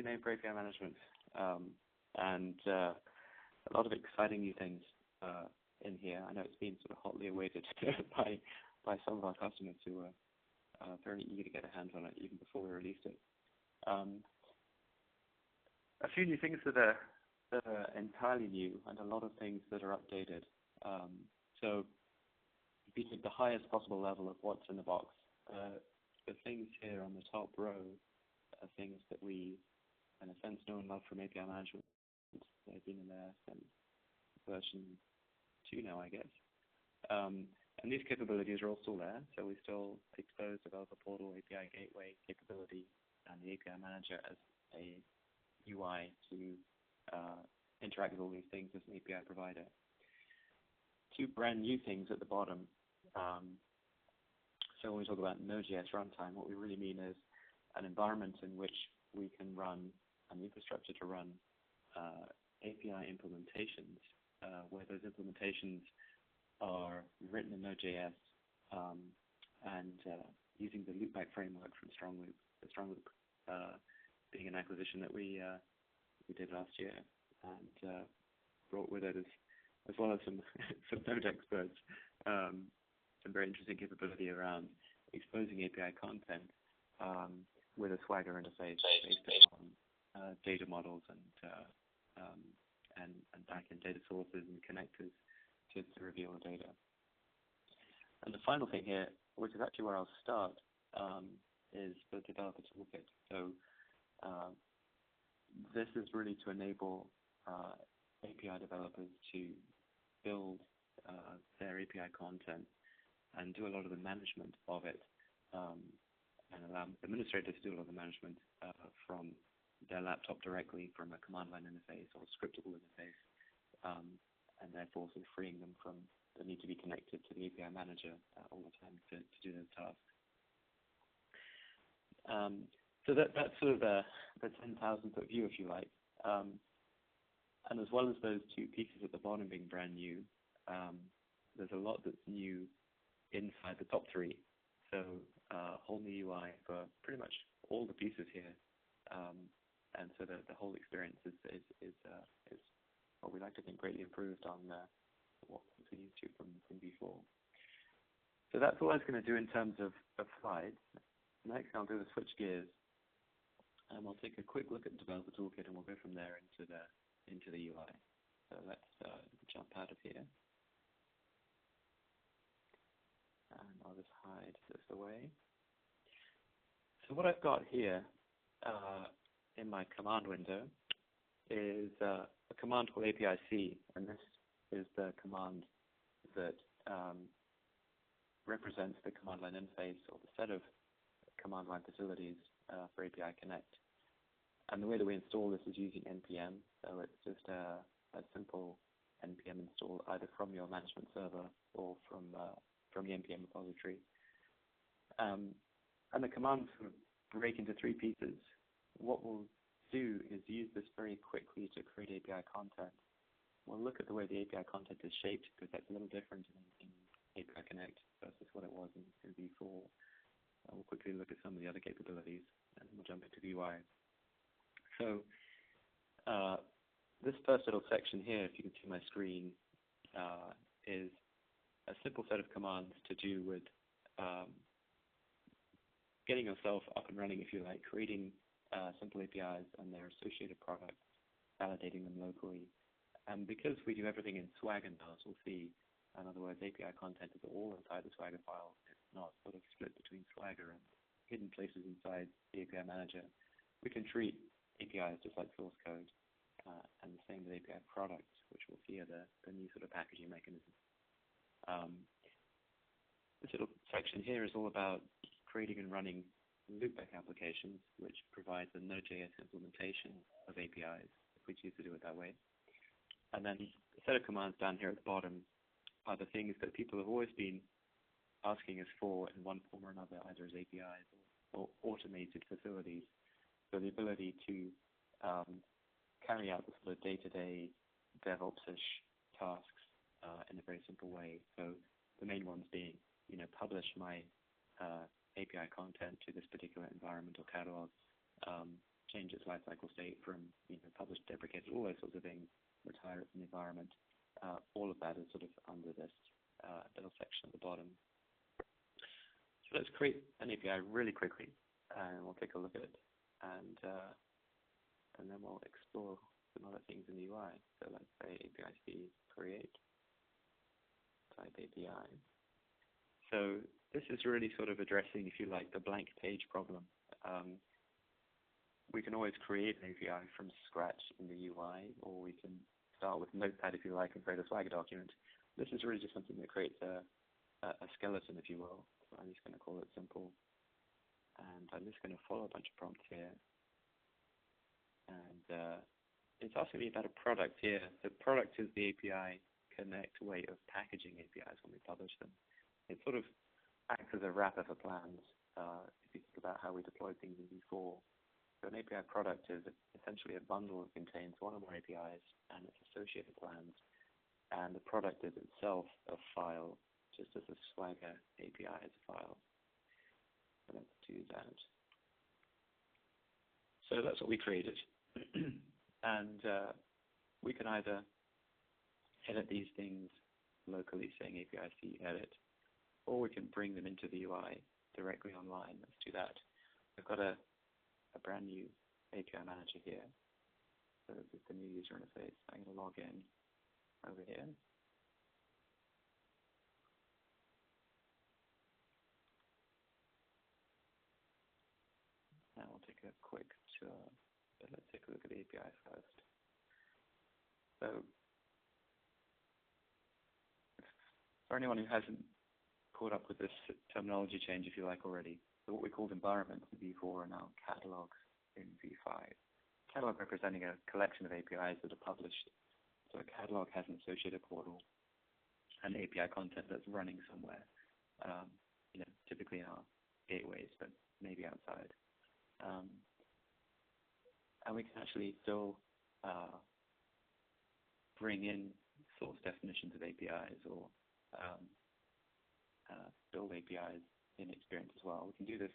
name for API management, and a lot of exciting new things in here. I know it's been sort of hotly awaited by some of our customers who were very eager to get their hands on it even before we released it. A few new things that are entirely new, and a lot of things that are updated. So we took the highest possible level of what's in the box. The things here on the top row are things that we, in a sense, know and love from API management. They've been in there since version 2 now, I guess. And these capabilities are all still there, so we still expose developer portal, API gateway capability, and the API manager as a UI to interact with all these things as an API provider. 2 brand new things at the bottom. So when we talk about Node.js runtime, what we really mean is an environment in which we can run an infrastructure to run API implementations, where those implementations are written in Node.js and using the loopback framework from StrongLoop. The StrongLoop being an acquisition that we did last year, and brought with it, as well as some Node experts, some very interesting capability around exposing API content with a Swagger interface based on data models and backend data sources and connectors to reveal the data. And the final thing here, which is actually where I'll start, is the developer toolkit. So this is really to enable API developers to build their API content and do a lot of the management of it, and allow administrators to do a lot of the management from their laptop directly from a command line interface or scriptable interface, and therefore sort of freeing them from the need to be connected to the API manager all the time to do those tasks. So that's sort of the 10,000-foot view, if you like. And as well as those 2 pieces at the bottom being brand new, there's a lot that's new inside the top 3. So whole new UI for pretty much all the pieces here. And so the whole experience is what we like to think greatly improved on what we used to from before. So that's all I was going to do in terms of slides. Next, I'll do the switch gears, and we'll take a quick look at the developer toolkit, and we'll go from there into the UI. So let's jump out of here, and I'll just hide this away. So what I've got here in my command window is a command called API-C, and this is the command that represents the command line interface or the set of command line facilities for API Connect. And the way that we install this is using npm, so it's just a simple npm install either from your management server or from the npm repository. And the commands sort of break into 3 pieces. What we'll do is use this very quickly to create API content. We'll look at the way the API content is shaped, because that's a little different in API Connect versus what it was in V4. We'll quickly look at some of the other capabilities, and we'll jump into the UI. So this first little section here, if you can see my screen, is a simple set of commands to do with getting yourself up and running, if you like, creating simple APIs and their associated products, validating them locally. And because we do everything in Swagger now, as we'll see, in other words, API content is all inside the Swagger file. It's not sort of split between Swagger and hidden places inside the API manager. We can treat APIs just like source code, and the same with API products, which we'll see are the new sort of packaging mechanism. This little section here is all about creating and running loopback applications, which provides a Node.js implementation of APIs, if we choose to do it that way. And then a set of commands down here at the bottom are the things that people have always been asking us for in one form or another, either as APIs or automated facilities. So the ability to carry out the sort of day-to-day DevOps-ish tasks in a very simple way. So the main ones being, publish my API content to this particular environment or catalog, change its lifecycle state from published, deprecated, all those sorts of things, retire it from the environment. All of that is sort of under this little section at the bottom. So let's create an API really quickly, and we'll take a look at it, and then we'll explore some other things in the UI. So let's say API-C create type API. So this is really sort of addressing, if you like, the blank page problem. We can always create an API from scratch in the UI, or we can start with Notepad, if you like, and create a Swagger document. This is really just something that creates a skeleton, if you will. So I'm just going to call it simple. And I'm just going to follow a bunch of prompts here. And it's asking me about a product here. The product is the API Connect way of packaging APIs when we publish them. It sort of acts as a wrapper for plans, if you think about how we deployed things in V4. So an API product is essentially a bundle that contains one or more APIs and its associated plans. And the product is itself a file, just as a Swagger API is a file. So let's do that. So that's what we created. And we can either edit these things locally, saying API-C edit, or we can bring them into the UI directly online. Let's do that. I've got a brand new API manager here. So this is the new user interface. I'm going to log in over here. Now we'll take a quick tour, but let's take a look at the API first. So for anyone who hasn't caught up with this terminology change, if you like, already, so what we called environments in V4 are now catalogs in V5. Catalog representing a collection of APIs that are published. So a catalog has an associated portal and API content that's running somewhere, typically in our gateways, but maybe outside. And we can actually still bring in source definitions of APIs or build APIs in Experience as well. We can do this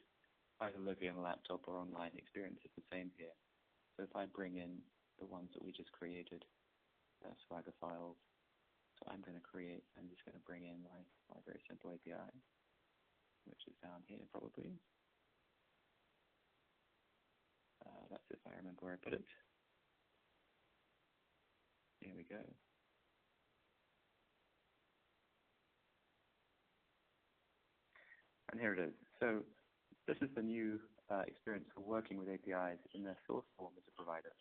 either locally on a laptop or online. Experience is the same here. So if I bring in the ones that we just created, Swagger files, so I'm going to create, I'm just going to bring in my very simple API, which is down here probably. That's if I remember where I put it. Here we go. And here it is. So this is the new experience for working with APIs in their source form as a provider.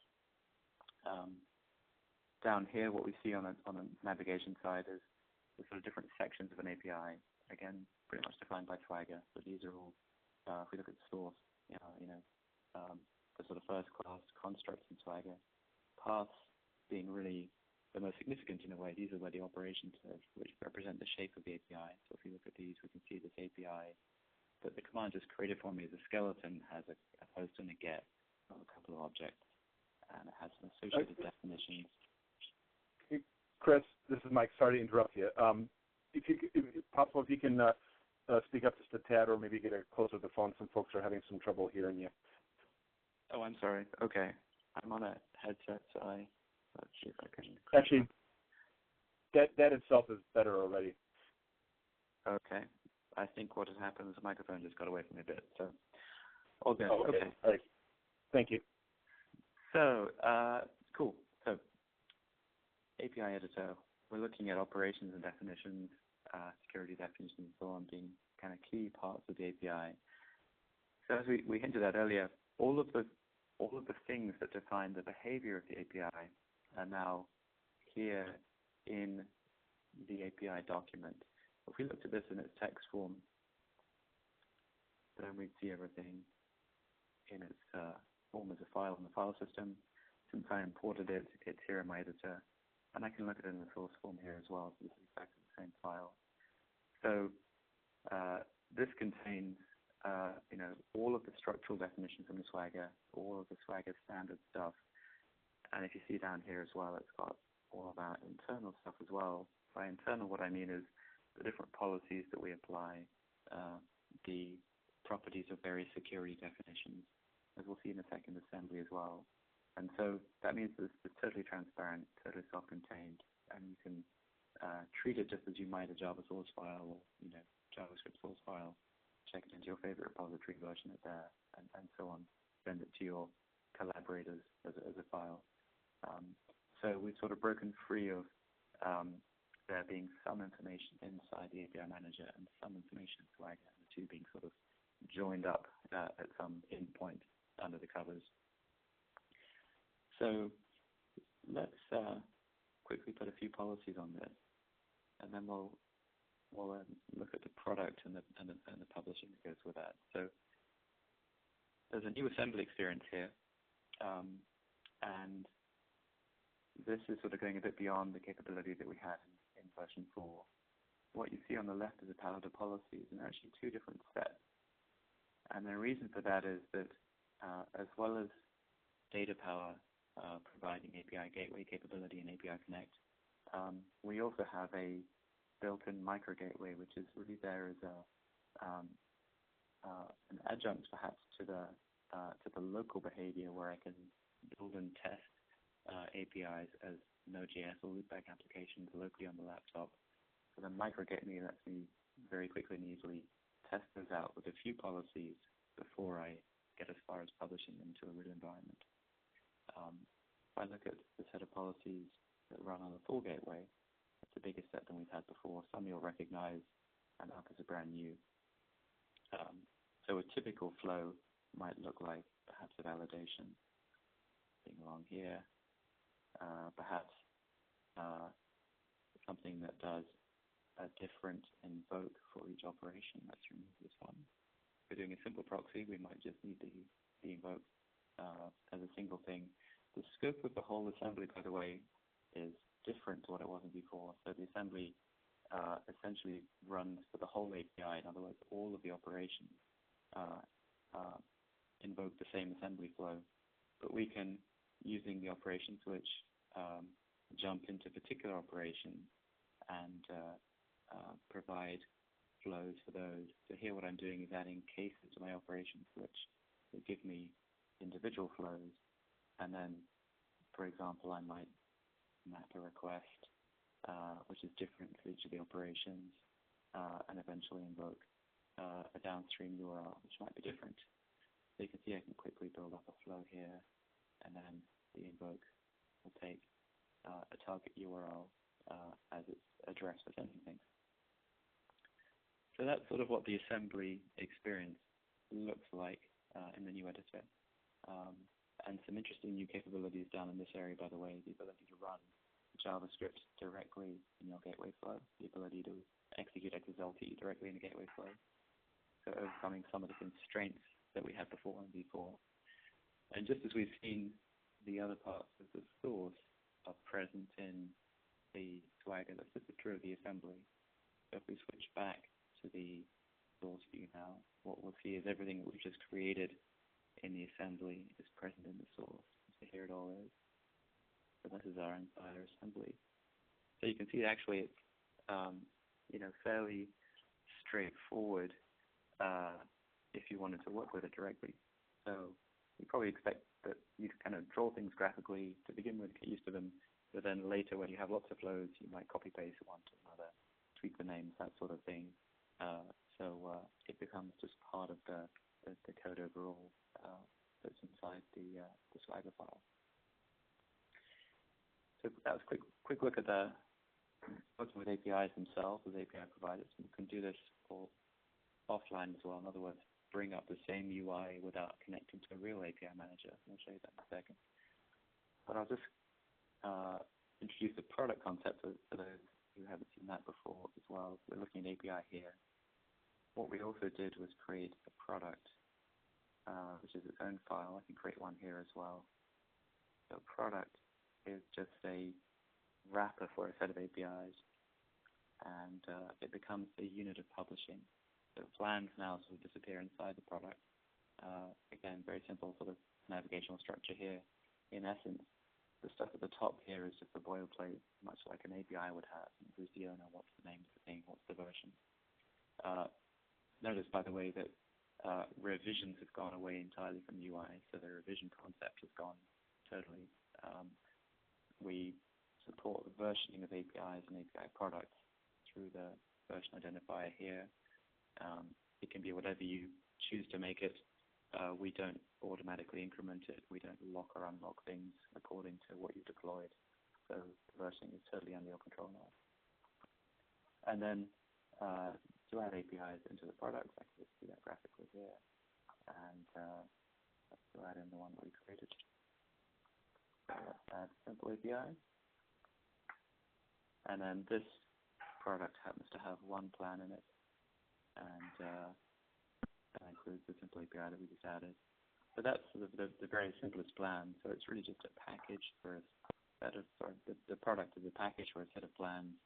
Down here, what we see on the navigation side is the sort of different sections of an API. Again, pretty much defined by Swagger, but these are all, if we look at the source, the sort of first class constructs in Swagger. Paths being really the most significant in a way. These are where the operations live, which represent the shape of the API. So if we look at these, we can see this API that the command just created for me as a skeleton has a post and a get of a couple of objects, and it has some associated definitions. Chris, this is Mike. Sorry to interrupt you. If possible, if you can speak up just a tad, or maybe get closer to the phone. Some folks are having some trouble hearing you. Oh, I'm sorry. Okay, I'm on a headset, so let's see if I can. Actually, that itself is better already. Okay. I think what has happened is the microphone just got away from me a bit. So, all good. Oh, okay. All right. Thank you. So, cool. So, API editor. We're looking at operations and definitions, security definitions, and so on, being kind of key parts of the API. So, as we hinted at earlier, all of the things that define the behavior of the API are now here in the API document. If we looked at this in its text form, then we'd see everything in its form as a file in the file system. Since I imported it, it's here in my editor, and I can look at it in the source form here as well. So this is exactly the same file. So this contains all of the structural definitions from the Swagger, all of the Swagger standard stuff. And if you see down here as well, it's got all of our internal stuff as well. By internal, what I mean is the different policies that we apply, the properties of various security definitions, as we'll see in a second, assembly as well. And so that means it's totally transparent, totally self-contained, and you can treat it just as you might a Java source file or JavaScript source file. Check it into your favorite repository, version it there, and so on. Send it to your collaborators as a file. So we've sort of broken free of there being some information inside the API manager and some information in Swagger, and the two being sort of joined up at some endpoint under the covers. So let's quickly put a few policies on this, and then we'll look at the product and the publishing that goes with that. So there's a new assembly experience here, and this is sort of going a bit beyond the capability that we had in version 4. What you see on the left is a palette of policies, and there are actually two different sets. And the reason for that is that as well as data power providing API gateway capability and API Connect, we also have a built-in micro gateway, which is really there as an adjunct perhaps to the local behavior where I can build and test APIs as Node.js or loopback applications locally on the laptop. So the micro gateway lets me very quickly and easily test those out with a few policies before I get as far as publishing them to a real environment. If I look at the set of policies that run on the full gateway, it's a bigger set than we've had before. Some you'll recognize, and others are brand new. So a typical flow might look like perhaps a validation being along here, perhaps something that does a different invoke for each operation. Let's remove this one. If we're doing a simple proxy, we might just need the invoke as a single thing. The scope of the whole assembly, by the way, is different to what it was before. So the assembly essentially runs for the whole API. In other words, all of the operations invoke the same assembly flow. But we can, using the operation switch, jump into particular operations and provide flows for those. So here what I'm doing is adding cases to my operation switch that give me individual flows. And then, for example, I might map a request, which is different for each of the operations, and eventually invoke a downstream URL, which might be different. So you can see I can quickly build up a flow here, and then the invoke will take a target URL as its address for sending things. So that's sort of what the assembly experience looks like in the new editor. And some interesting new capabilities down in this area, by the way, the ability to run JavaScript directly in your gateway flow, the ability to execute XSLT directly in the gateway flow. So overcoming some of the constraints that we had before in v4. And just as we've seen, the other parts of the source are present in the Swagger. That's just true of the assembly. So if we switch back to the source view now, what we'll see is everything that we've just created in the assembly is present in the source. So here it all is. So this is our entire assembly. So you can see actually it's fairly straightforward if you wanted to work with it directly. So you probably expect that you'd kind of draw things graphically to begin with, get used to them, but then later when you have lots of flows, you might copy-paste one to another, tweak the names, that sort of thing. So it becomes just part of the code overall that's inside the Swagger file. So that was a quick look at the working with APIs themselves as API providers. You can do this all offline as well. In other words, bring up the same UI without connecting to a real API manager. I'll show you that in a second. But I'll just introduce the product concept for those who haven't seen that before as well. We're looking at API here. What we also did was create a product, which is its own file. I can create one here as well. So product is just a wrapper for a set of APIs, and it becomes a unit of publishing. So plans now sort of disappear inside the product. Again, very simple sort of navigational structure here. In essence, the stuff at the top here is just a boilerplate, much like an API would have. Who's the owner? What's the name of the thing? What's the version? Notice, by the way, that revisions have gone away entirely from UI, so the revision concept has gone totally. We support the versioning of APIs and API products through the version identifier here. It can be whatever you choose to make it. We don't automatically increment it. We don't lock or unlock things according to what you've deployed. So the versioning is totally under your control now. And then to add APIs into the products, I can just do that graphically here. And let's go add in the one that we created. Let's add simple API. And then this product happens to have one plan in it. And that includes the simple API that we just added. So that's sort of the very simplest plan. So it's really just a package for a set of, the product is a package for a set of plans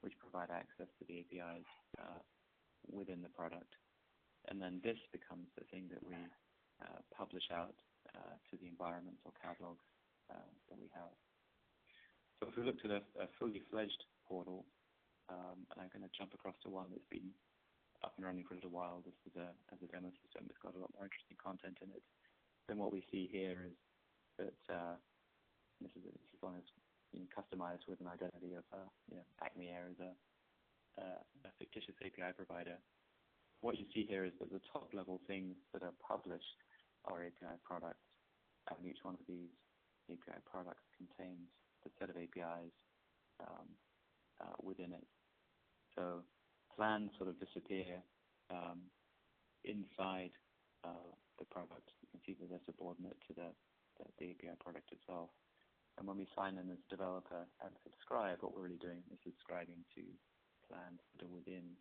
which provide access to the APIs within the product. And then this becomes the thing that we publish out to the environments or catalogs that we have. So if we look to a fully fledged portal, and I'm going to jump across to one that's been up and running for a little while. This is as a demo system. It's got a lot more interesting content in it. Then what we see here is that this is one that's been customized with an identity of Acme Air as a fictitious API provider. What you see here is that the top level things that are published are API products, and each one of these API products contains the set of APIs within it. So plans sort of disappear inside the product. You can see that they're subordinate to the API product itself. And when we sign in as developer and subscribe, what we're really doing is subscribing to plans that are within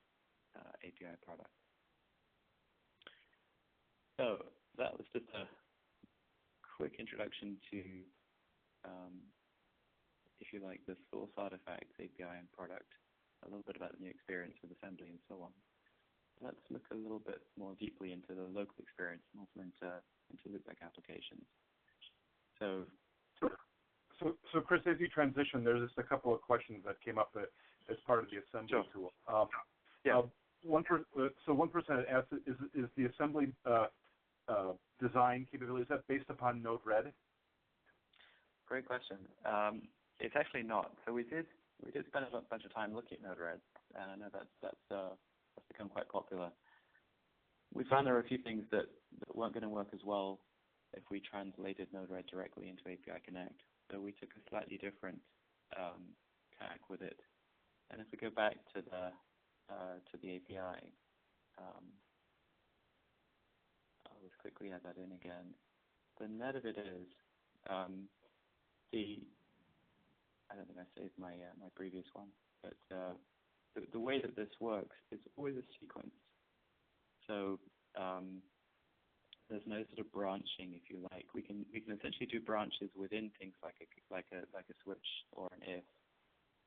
API product. So that was just a quick introduction to, if you like, the source artifacts, API and product, a little bit about the new experience with assembly and so on. Let's look a little bit more deeply into the local experience and also into loopback applications. So Chris, as you transition, there's just a couple of questions that came up as part of the assembly tool. One person asked, is the assembly design capability, is that based upon Node-RED? Great question. It's actually not. So we did spend a bunch of time looking at Node-RED, and I know that's become quite popular. We found there were a few things that weren't going to work as well if we translated Node-RED directly into API Connect. So we took a slightly different tack with it. And if we go back to the API, I'll just quickly add that in again. The net of it is I don't think I saved my previous one, but the way that this works is always a sequence. So there's no sort of branching, if you like. We can essentially do branches within things like a switch or an if,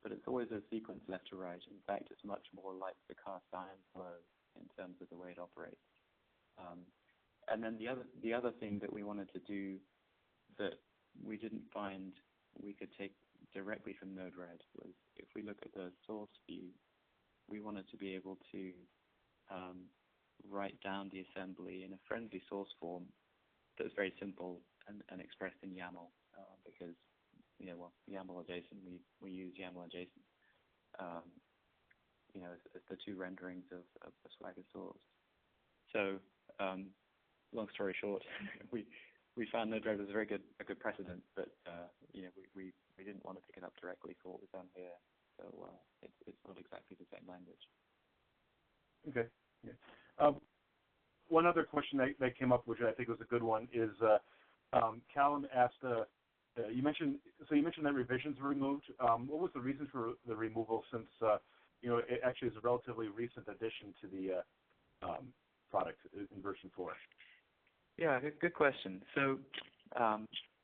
but it's always a sequence left to right. In fact, it's much more like the cast iron flow in terms of the way it operates. And then the other thing that we wanted to do that we didn't find we could take directly from Node-RED was, if we look at the source view, we wanted to be able to write down the assembly in a friendly source form that's very simple and expressed in YAML, because YAML or JSON, we use YAML and JSON, as the two renderings of Swagger source. So long story short, we found Node-RED was a good precedent, but we didn't want to pick it up directly for what was done here. So it's not exactly the same language. Okay. Yeah. One other question that came up, which I think was a good one, is Callum asked. You mentioned that revisions were removed. What was the reason for the removal? Since it actually is a relatively recent addition to the product in version 4. Yeah, good question. So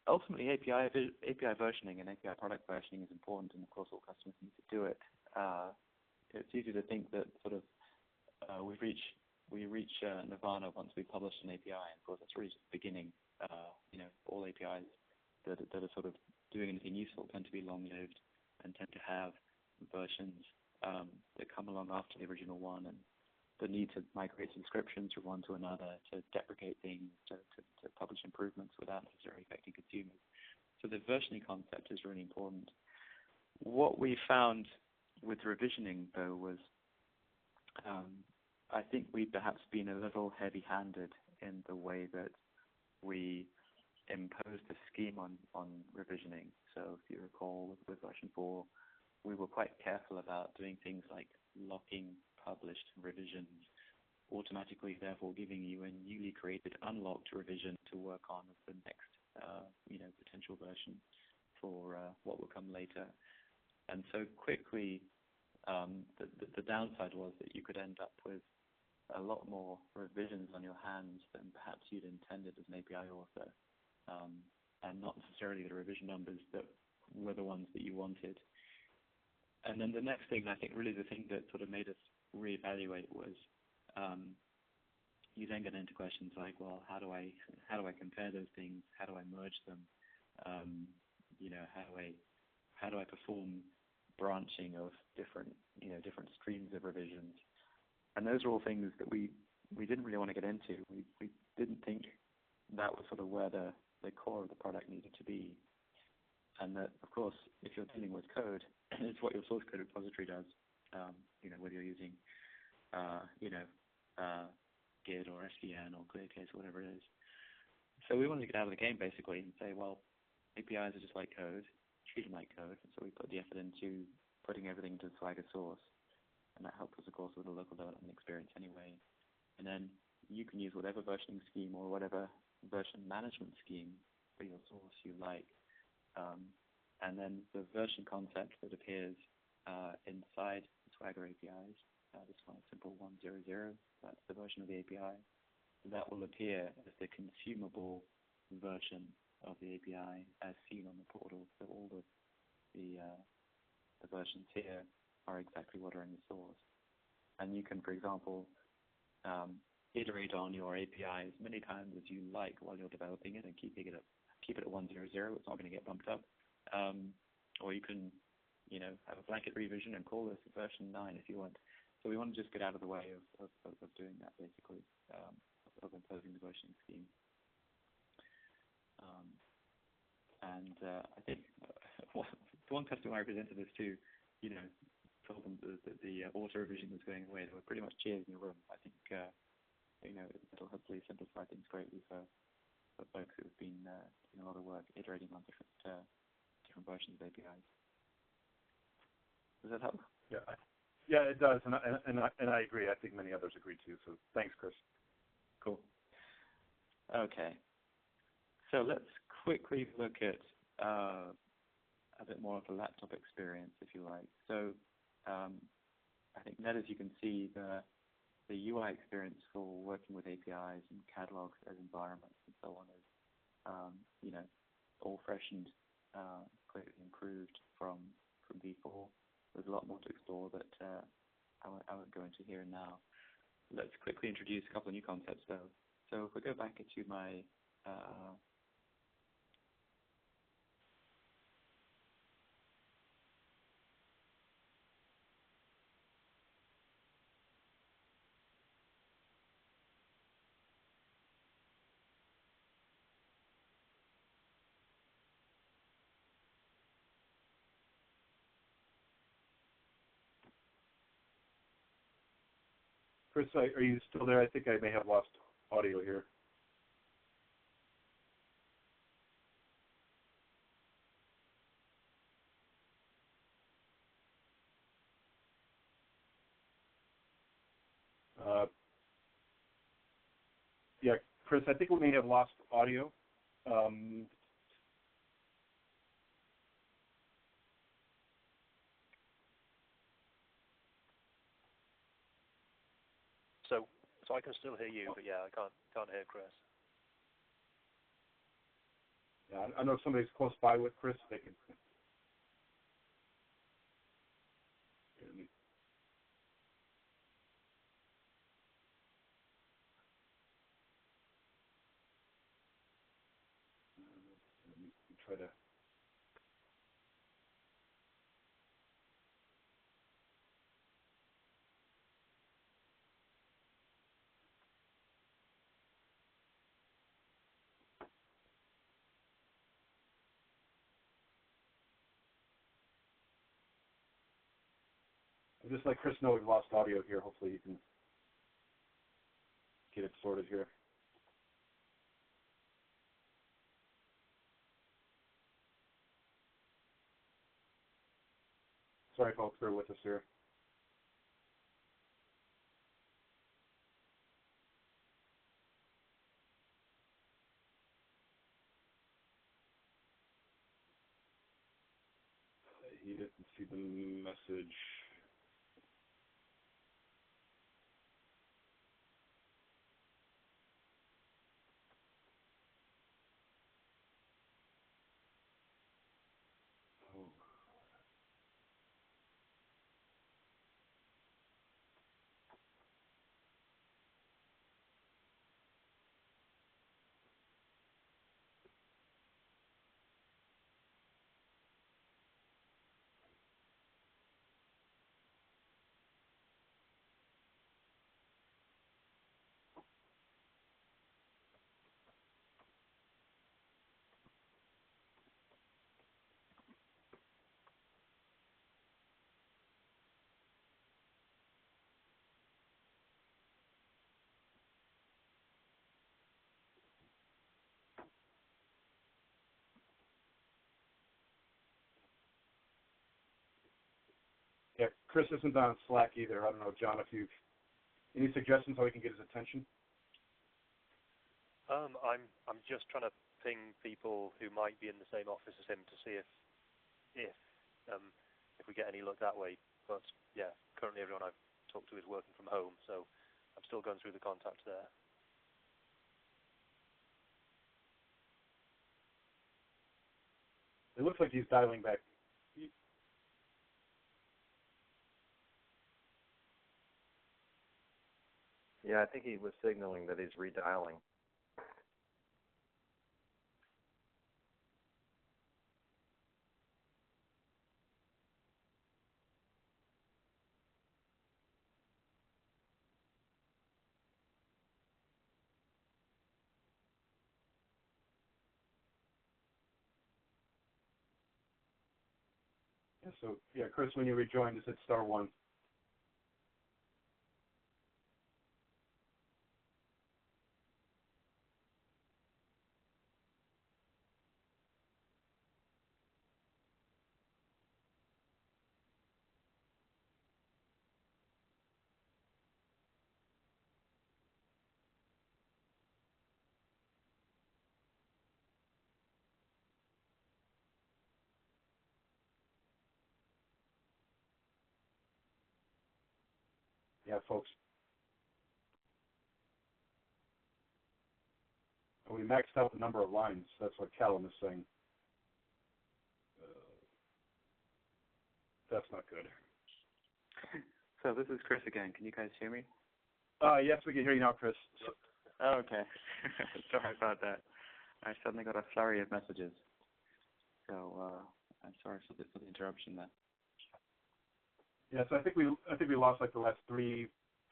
ultimately, API versioning and API product versioning is important, and of course, all customers need to do it. It's easy to think that sort of we reach nirvana once we publish an API, and of course, that's really just the beginning. All APIs that are sort of doing anything useful tend to be long-lived and tend to have versions that come along after the original one, and the need to migrate subscriptions from one to another, to deprecate things, to publish improvements without necessarily affecting consumers. So the versioning concept is really important. What we found with revisioning, though, was I think we've perhaps been a little heavy-handed in the way that we imposed a scheme on revisioning. So if you recall, with version 4, we were quite careful about doing things like locking published revisions automatically, therefore giving you a newly created unlocked revision to work on as the next potential version for what will come later. And so quickly, the downside was that you could end up with a lot more revisions on your hands than perhaps you'd intended as an API author, and not necessarily the revision numbers that were the ones that you wanted. And then the next thing, I think really the thing that sort of made us reevaluate was you then get into questions like, well, how do I compare those things? How do I merge them? How do I perform branching of different streams of revisions? And those are all things that we didn't really want to get into. We didn't think that was sort of where the core of the product needed to be. And that, of course, if you're dealing with code, it's what your source code repository does. Whether you're using Git or SVN or ClearCase or whatever it is. So we wanted to get out of the game basically and say, well, APIs are just like code, treat them like code. And so we put the effort into putting everything into the Swagger source, and that helped us, of course, with the local development experience anyway. And then you can use whatever versioning scheme or whatever version management scheme for your source you like. And then the version concept that appears inside the Swagger APIs, this one is simple 1.0.0, that's the version of the API. That will appear as the consumable version of the API as seen on the portal. So all the versions here are exactly what are in the source. And you can, for example, iterate on your API as many times as you like while you're developing it and keep it at 1.0.0. It's not going to get bumped up. Or you can, have a blanket revision and call this version 9 if you want. So we want to just get out of the way of doing that, basically, of imposing the versioning scheme. I think one customer I presented this to, told them that the auto revision was going away. There were pretty much cheers in the room. I think, it'll hopefully simplify things greatly for folks who have been doing a lot of work iterating on different versions of APIs. Does that help? Yeah, it does, and I agree. I think many others agree too. So thanks, Chris. Cool. Okay. So let's quickly look at a bit more of a laptop experience, if you like. So I think net, as you can see, the UI experience for working with APIs and catalogs as environments and so on is, all freshened, greatly improved from V4. There's a lot more to explore that I won't go into here and now. Let's quickly introduce a couple of new concepts, though. So if we go back into my Chris, are you still there? I think I may have lost audio here. Yeah, Chris, I think we may have lost audio. So I can still hear you, but yeah, I can't hear Chris. Yeah, I know if somebody's close by with Chris, they can. Let me try to. Just let Chris know we've lost audio here. Hopefully you can get it sorted here. Sorry, folks, bear with us here. He didn't see the message. Oh. Yeah, Chris isn't on Slack either. I don't know, John, if you've any suggestions how we can get his attention? I'm just trying to ping people who might be in the same office as him to see if we get any luck that way. But yeah, currently everyone I've talked to is working from home, so I'm still going through the contacts there. It looks like he's dialing back. Yeah, I think he was signaling that he's redialing. Yeah, so, yeah, Chris, when you rejoin, just hit *1. Yeah, folks. We maxed out the number of lines. That's what Callum is saying. That's not good. So this is Chris again. Can you guys hear me? Yes, we can hear you now, Chris. Oh, okay. Sorry about that. I suddenly got a flurry of messages. So I'm sorry for the interruption there. Yes, I think we lost like the last three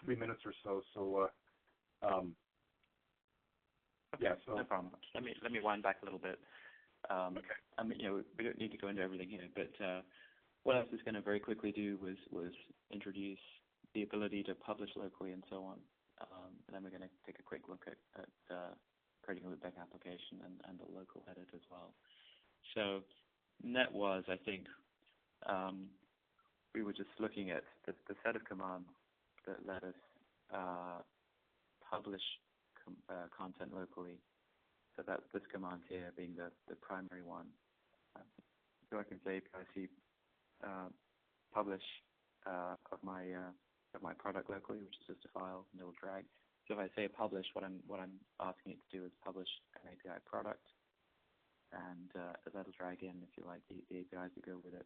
minutes or so. So yeah. So no problem. Let me wind back a little bit. Okay. I mean, we don't need to go into everything here, but what I was going to very quickly do was introduce the ability to publish locally and so on. And then we're going to take a quick look at creating a loopback application and the local edit as well. So net was, I think, we were just looking at the set of commands that let us publish content locally. So that's this command here being the primary one. So I can say API-C publish of my product locally, which is just a file, and it will drag. So if I say publish, what I'm asking it to do is publish an API product, and that'll drag in, if you like, the APIs that go with it,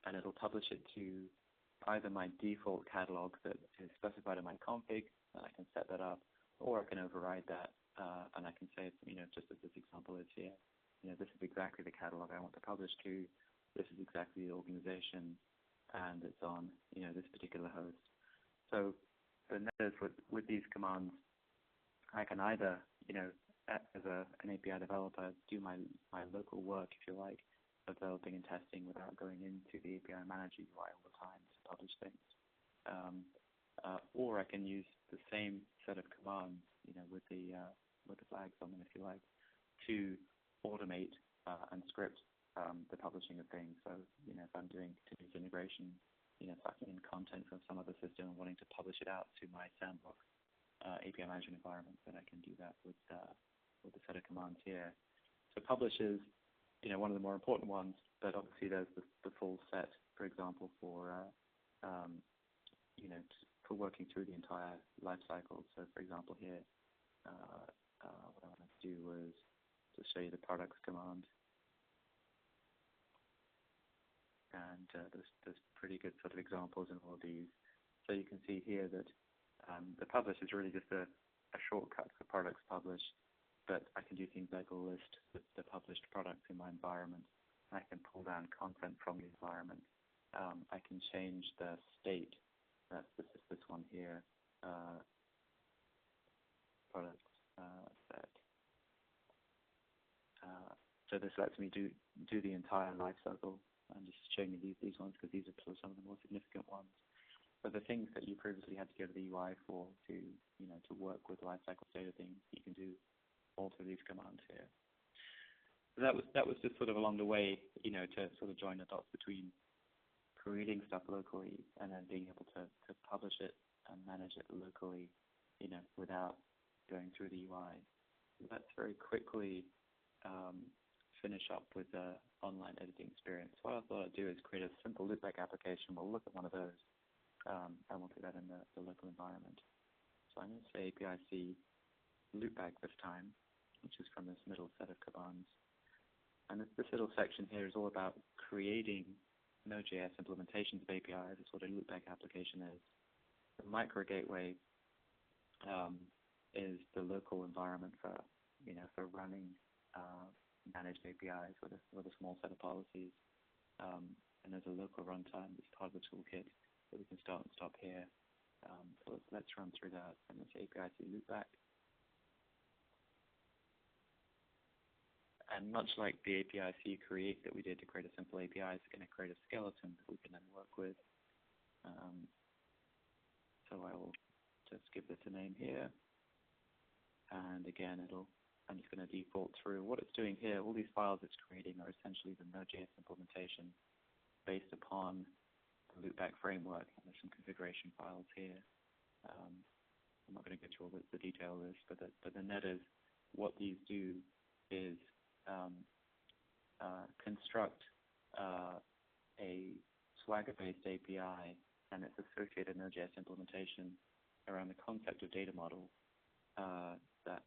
and it'll publish it to either my default catalog that is specified in my config, and I can set that up, or I can override that, and I can say, just as this example is here, this is exactly the catalog I want to publish to. This is exactly the organization, and it's on, this particular host. So the net is with these commands, I can either, as an API developer, do my local work, if you like, developing and testing without going into the API Manager UI all the time to publish things. Or I can use the same set of commands, with the flags on them, if you like, to automate and script the publishing of things. So, if I'm doing continuous integration, sucking in content from some other system and wanting to publish it out to my sandbox API management environment, then I can do that with a set of commands here. So publish is, one of the more important ones, but obviously there's the full set, for example, for for working through the entire life cycle. So, for example, here, what I wanted to do was to show you the products command. And there's pretty good sort of examples in all of these. So you can see here that the publish is really just a shortcut for products published, but I can do things like list the published products in my environment. I can pull down content from the environment. I can change the state. That's this one here. Products set. So this lets me do the entire life cycle. I'm just showing you these ones because these are some of the more significant ones. But the things that you previously had to go to the UI for to work with lifecycle data things, you can do all through these commands here. So that was just sort of along the way, to sort of join the dots between creating stuff locally and then being able to publish it and manage it locally, without going through the UI. So let's very quickly finish up with the online editing experience. What I thought I'd do is create a simple loopback application. We'll look at one of those, and we'll do that in the local environment. So I'm going to say API-C loopback this time, which is from this middle set of commands. And this little section here is all about creating Node.js implementations of APIs. That's what a loopback application is. The micro gateway is the local environment for running managed APIs with a small set of policies. And there's a local runtime that's part of the toolkit that we can start and stop here. So let's run through that. And let's say API-C loopback. And much like the API-C create that we did to create a simple API, it's going to create a skeleton that we can then work with. So I will just give this a name here. And again, I'm just going to default through. What it's doing here, all these files it's creating are essentially the Node.js implementation based upon the loopback framework. And there's some configuration files here. I'm not going to get through all the detail of this, but the net is what these do is construct a Swagger-based API and its associated Node.js implementation around the concept of data model that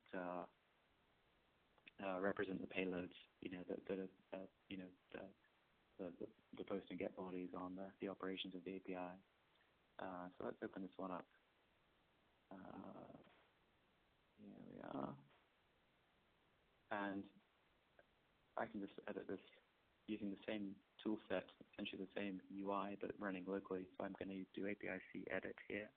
represent the payloads, that are the post and get bodies on the operations of the API. So let's open this one up. Here we are. And I can just edit this using the same tool set, essentially the same UI, but running locally. So I'm going to do API-C edit here.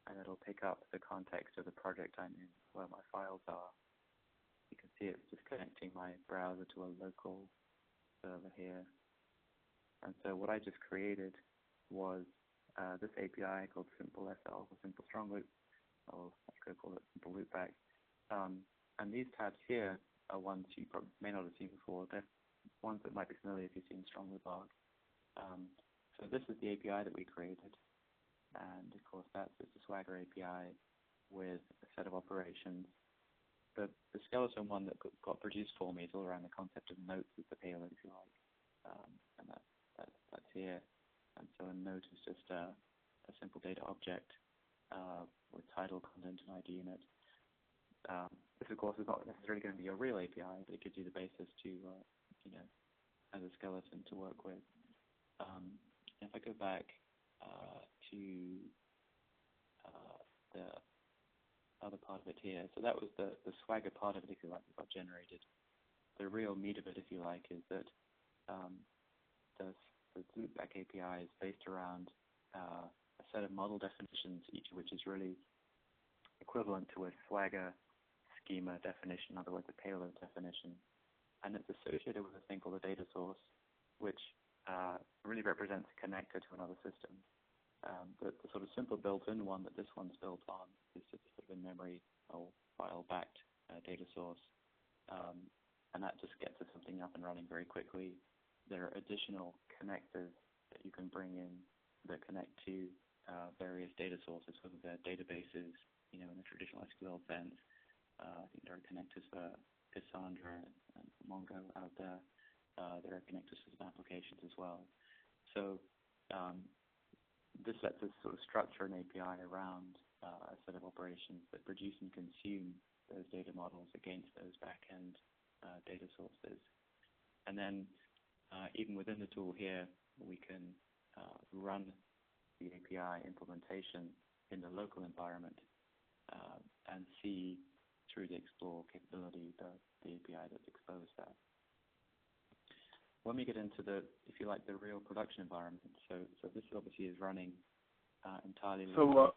And it'll pick up the context of the project I'm in, where my files are. You can see it's just connecting my browser to a local server here. And so what I just created was this API called Simple SL, or Simple Strong Loop. I'll go call it Simple Loopback. And these tabs here are ones you probably may not have seen before. They're ones that might be familiar if you've seen Strong Loop Arc. So this is the API that we created. And of course, that's just a Swagger API with a set of operations. The skeleton one that got produced for me is all around the concept of notes as the payload, if you like. And that's here. And so a note is just a simple data object with title, content, and ID in it. This, of course, is not necessarily going to be a real API, but it gives you the basis to, as a skeleton to work with. If I go back to the other part of it here, so that was the Swagger part of it, if you like, that got generated. The real meat of it, if you like, is that the loopback API is based around a set of model definitions, each of which is really equivalent to a Swagger schema definition, in other words, a payload definition. And it's associated with a thing called a data source. represents a connector to another system. The sort of simple built-in one that this one's built on is just sort of a memory or file-backed data source, and that just gets us something up and running very quickly. There are additional connectors that you can bring in that connect to various data sources, whether they're databases, in the traditional SQL sense. I think there are connectors for Cassandra and Mongo out there. There are connectors for some applications as well. So this lets us sort of structure an API around a set of operations that produce and consume those data models against those back-end data sources. And then even within the tool here, we can run the API implementation in the local environment and see through the Explore capability the API that's exposed there. When we get into the, if you like, the real production environment, so this obviously is running entirely. So